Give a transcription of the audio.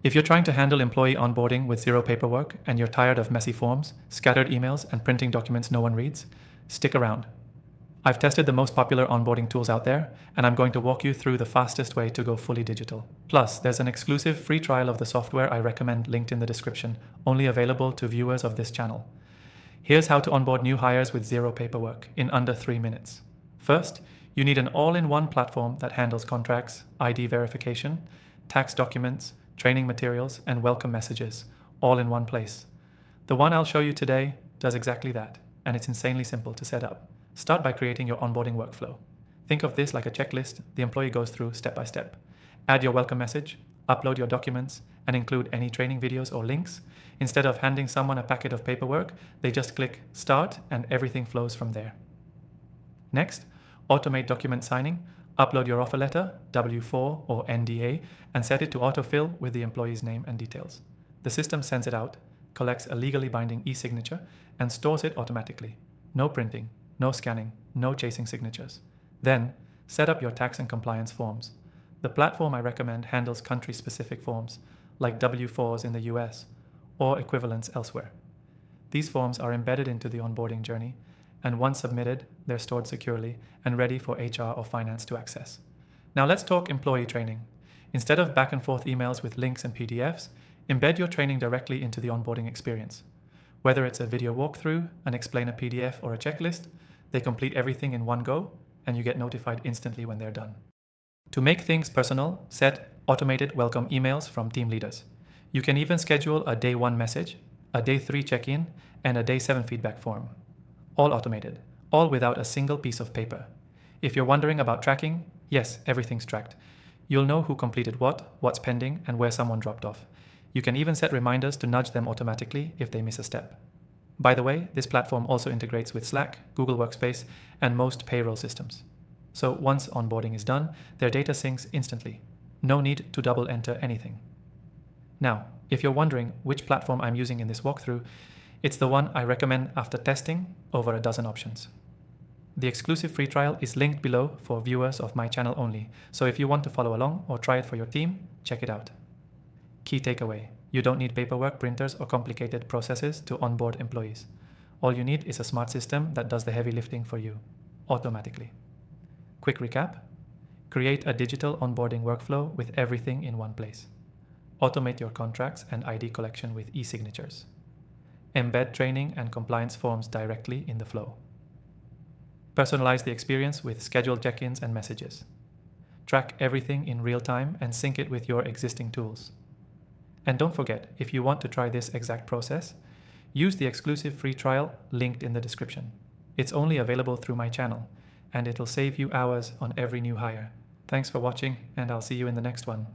If you're trying to handle employee onboarding with zero paperwork and you're tired of messy forms, scattered emails, and printing documents no one reads, stick around. I've tested the most popular onboarding tools out there, and I'm going to walk you through the fastest way to go fully digital. Plus, there's an exclusive free trial of the software I recommend linked in the description, only available to viewers of this channel. Here's how to onboard new hires with zero paperwork in under 3 minutes. First, you need an all-in-one platform that handles contracts, ID verification, tax documents, training materials, and welcome messages, all in one place. The one I'll show you today does exactly that, and it's insanely simple to set up. Start by creating your onboarding workflow. Think of this like a checklist the employee goes through step by step. Add your welcome message, upload your documents, and include any training videos or links. Instead of handing someone a packet of paperwork, they just click Start and everything flows from there. Next, automate document signing. Upload your offer letter, W-4 or NDA, and set it to autofill with the employee's name and details. The system sends it out, collects a legally binding e-signature, and stores it automatically. No printing, no scanning, no chasing signatures. Then, set up your tax and compliance forms. The platform I recommend handles country-specific forms, like W-4s in the US, or equivalents elsewhere. These forms are embedded into the onboarding journey, and once submitted, they're stored securely and ready for HR or finance to access. Now let's talk employee training. Instead of back and forth emails with links and PDFs, embed your training directly into the onboarding experience. Whether it's a video walkthrough, an explainer PDF, or a checklist, they complete everything in one go, and you get notified instantly when they're done. To make things personal, set automated welcome emails from team leaders. You can even schedule a day 1 message, a day 3 check-in, and a day 7 feedback form. All automated, all without a single piece of paper. If you're wondering about tracking, yes, everything's tracked. You'll know who completed what, what's pending, and where someone dropped off. You can even set reminders to nudge them automatically if they miss a step. By the way, this platform also integrates with Slack, Google Workspace, and most payroll systems. So once onboarding is done, their data syncs instantly. No need to double enter anything. Now, if you're wondering which platform I'm using in this walkthrough, it's the one I recommend after testing over a dozen options. The exclusive free trial is linked below for viewers of my channel only, so if you want to follow along or try it for your team, check it out. Key takeaway: you don't need paperwork, printers, or complicated processes to onboard employees. All you need is a smart system that does the heavy lifting for you, automatically. Quick recap: create a digital onboarding workflow with everything in one place. Automate your contracts and ID collection with e-signatures. Embed training and compliance forms directly in the flow. Personalize the experience with scheduled check-ins and messages. Track everything in real time and sync it with your existing tools. And don't forget, if you want to try this exact process, use the exclusive free trial linked in the description. It's only available through my channel, and it'll save you hours on every new hire. Thanks for watching, and I'll see you in the next one.